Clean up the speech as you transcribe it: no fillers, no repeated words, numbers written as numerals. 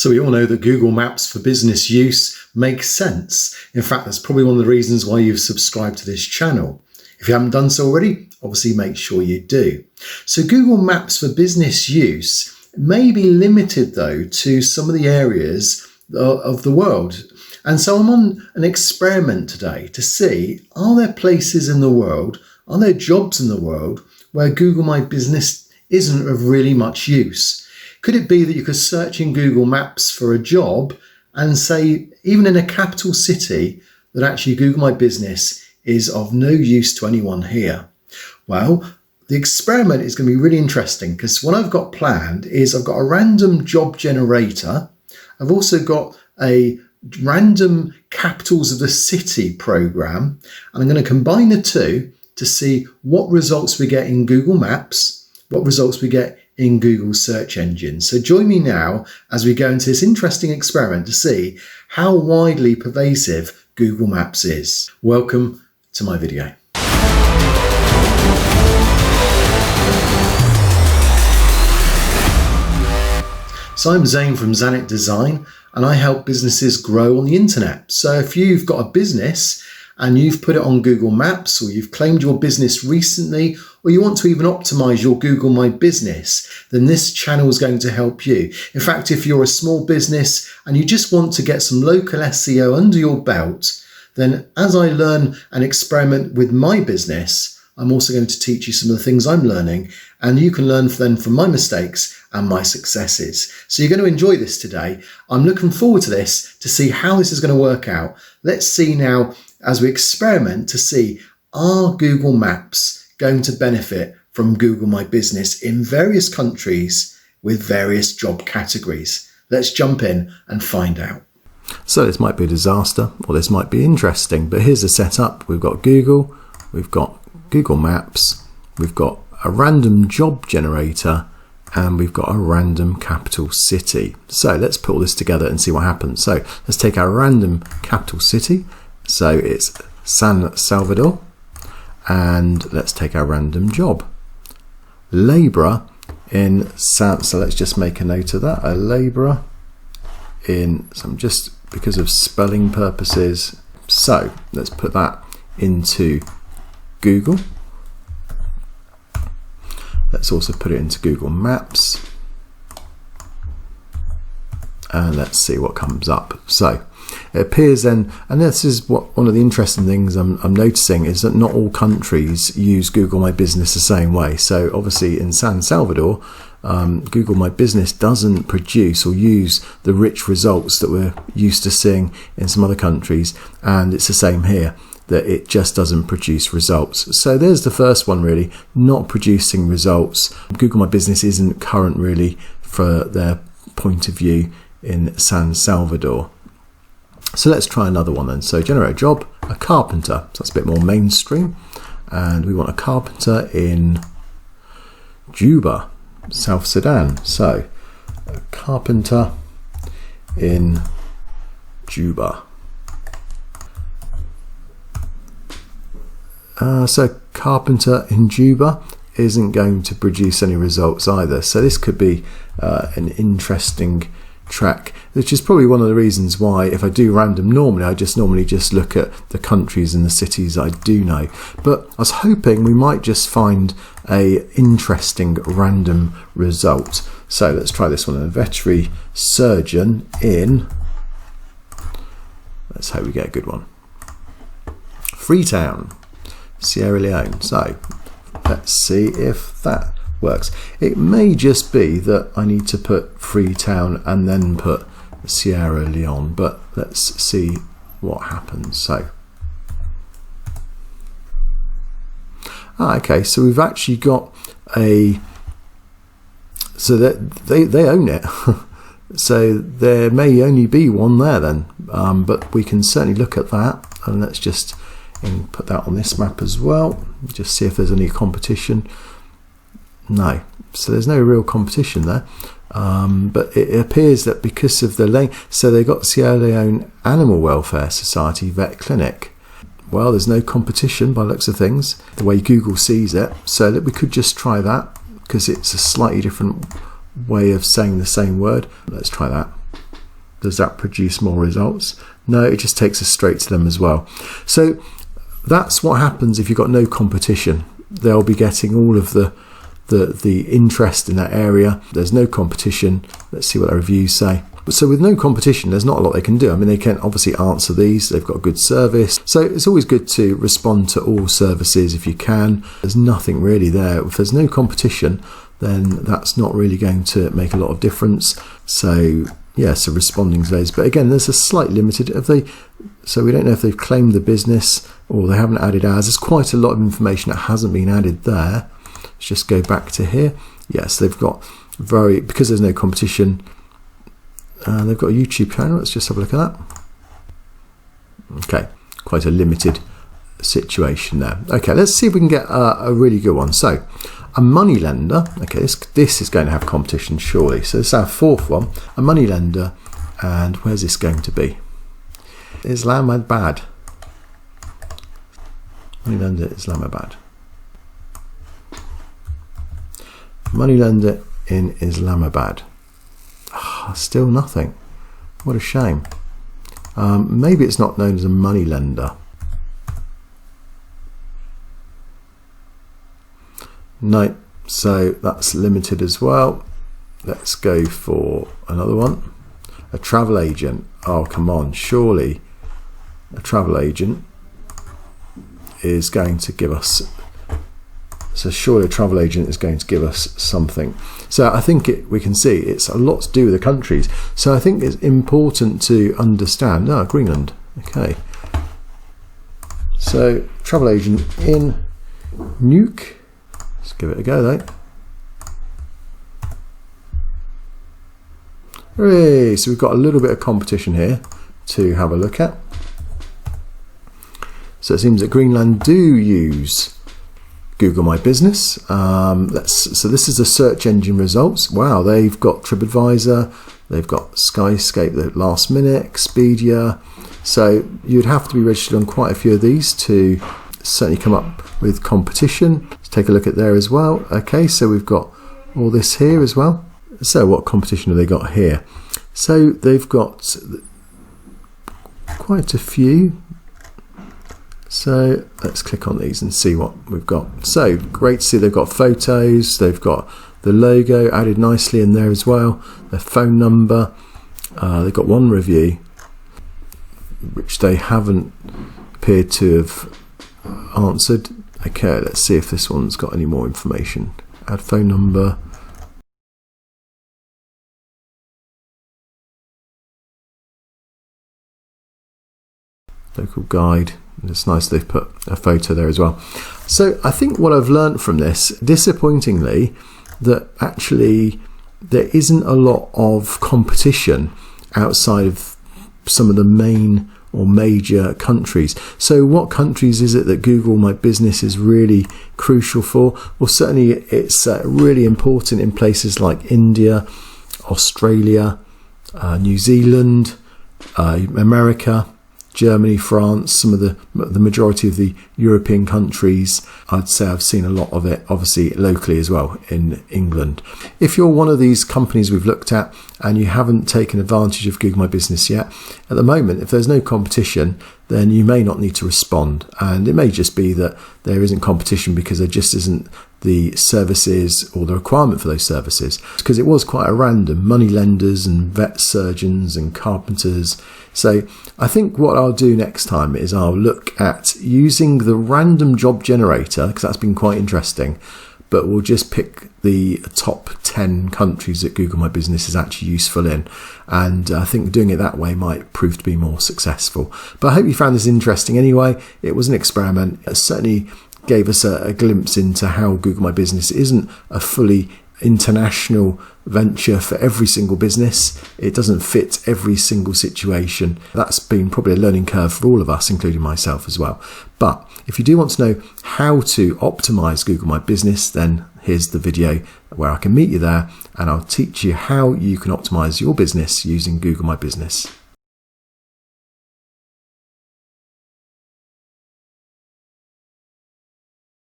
So we all know that Google Maps for business use makes sense. In fact, that's probably one of the reasons why you've subscribed to this channel. If you haven't done so already, obviously make sure you do. So Google Maps for business use may be limited though to some of the areas of the world. And so I'm on an experiment today to see, are there places in the world, are there jobs in the world where Google My Business isn't of really much use? Could it be that you could search in Google Maps for a job and say, even in a capital city, that actually Google My Business is of no use to anyone here? Well, the experiment is going to be really interesting because what I've got planned is I've got a random job generator. I've also got a random capitals of the city program, and I'm going to combine the two to see what results we get in Google Maps, what results we get in Google search engine. So join me now as we go into this interesting experiment to see how widely pervasive Google Maps is. Welcome to my video. So I'm Zane from Zanet Design, and I help businesses grow on the internet. So if you've got a business and you've put it on Google Maps, or you've claimed your business recently, or you want to even optimize your Google My Business, then this channel is going to help you. In fact, if you're a small business and you just want to get some local SEO under your belt, then as I learn and experiment with my business, I'm also going to teach you some of the things I'm learning, and you can learn then from my mistakes and my successes. So you're going to enjoy this today. I'm looking forward to this to see how this is going to work out. Let's see now as we experiment to see, are Google Maps going to benefit from Google My Business in various countries with various job categories? Let's jump in and find out. So this might be a disaster, or this might be interesting, but here's the setup. We've got Google, we've got Google Maps, we've got a random job generator, and we've got a random capital city. So let's put all this together and see what happens. So let's take our random capital city. So it's San Salvador, and let's take our random job. Labourer in San, so let's just make a note of that. A labourer in some, just because of spelling purposes. So let's put that into Google. Let's also put it into Google Maps, and let's see what comes up. So it appears then, and this is what one of the interesting things I'm noticing, is that not all countries use Google My Business the same way. So obviously in San Salvador, Google My Business doesn't produce or use the rich results that we're used to seeing in some other countries, and it's the same here, that it just doesn't produce results. So there's the first one, really, not producing results. Google My Business isn't current really for their point of view in San Salvador. So let's try another one then. So generate a job, a carpenter. So that's a bit more mainstream. And we want a carpenter in Juba, South Sudan. So a carpenter in Juba. So carpenter in Juba isn't going to produce any results either. So this could be an interesting track, which is probably one of the reasons why, if I do random normally, I normally just look at the countries and the cities I do know. But I was hoping we might just find a interesting random result. So let's try this one. A veterinary surgeon in, let's hope we get a good one, Freetown, Sierra Leone. So let's see if that works. It may just be that I need to put Freetown and then put Sierra Leone, but let's see what happens. So okay, so we've actually got a, so that they own it. So there may only be one there then, but we can certainly look at that, and let's just put that on this map as well, just see if there's any competition. No, so there's no real competition there, but it appears that because of the length, so they got Sierra Leone Animal Welfare Society Vet Clinic. Well, there's no competition by the looks of things, the way Google sees it, so that we could just try that, because it's a slightly different way of saying the same word. Let's try that. Does that produce more results? No, it just takes us straight to them as well. So that's what happens if you've got no competition. They'll be getting all of the interest in that area. There's no competition. Let's see what the reviews say. So with no competition, there's not a lot they can do. I mean, they can obviously answer these. They've got good service. So it's always good to respond to all services if you can. There's nothing really there. If there's no competition, then that's not really going to make a lot of difference. So yeah, so responding to those. But again, there's a slight limited. So we don't know if they've claimed the business or they haven't added ours. There's quite a lot of information that hasn't been added there. Let's just go back to here. Yes, they've got because there's no competition. They've got a YouTube channel. Let's just have a look at that. Okay, quite a limited situation there. Okay, let's see if we can get a really good one. So, a money lender. Okay, this is going to have competition surely. So this is our fourth one. A money lender, and where's this going to be? Islamabad. Money lender, Islamabad. Money lender in Islamabad. Still nothing. What a shame. Maybe it's not known as a money lender. No, so that's limited as well. Let's go for another one. A travel agent. Oh, come on, surely a travel agent is going to give us. So surely a travel agent is going to give us something. So I think we can see it's a lot to do with the countries. So I think it's important to understand. Greenland. Okay. So travel agent in Nuuk. Let's give it a go though. Hooray! So we've got a little bit of competition here to have a look at. So it seems that Greenland do use Google My Business. So this is the search engine results. Wow, they've got TripAdvisor, they've got Skyscape, the Last Minute, Expedia. So you'd have to be registered on quite a few of these to certainly come up with competition. Let's take a look at there as well. Okay, so we've got all this here as well. So what competition have they got here? So they've got quite a few. So let's click on these and see what we've got. So great to see they've got photos, they've got the logo added nicely in there as well, their phone number, they've got one review which they haven't appeared to have answered. Okay, let's see if this one's got any more information. Add phone number. Local guide. It's nice they've put a photo there as well. So I think what I've learned from this, disappointingly, that actually there isn't a lot of competition outside of some of the main or major countries. So what countries is it that Google My Business is really crucial for? Well, certainly it's really important in places like India, Australia, New Zealand, America, Germany, France, some of the majority of the European countries. I'd say I've seen a lot of it, obviously locally as well in England. If you're one of these companies we've looked at and you haven't taken advantage of Google My Business yet, at the moment, if there's no competition, then you may not need to respond. And it may just be that there isn't competition because there just isn't the services or the requirement for those services. Because it was quite a random, money lenders and vet surgeons and carpenters. So I think what I'll do next time is I'll look at using the random job generator, because that's been quite interesting, but we'll just pick the top 10 countries that Google My Business is actually useful in. And I think doing it that way might prove to be more successful. But I hope you found this interesting anyway. It was an experiment. It certainly gave us a glimpse into how Google My Business isn't a fully international venture for every single business. It doesn't fit every single situation. That's been probably a learning curve for all of us, including myself as well. But if you do want to know how to optimize Google My Business, then here's the video where I can meet you there and I'll teach you how you can optimize your business using Google My Business.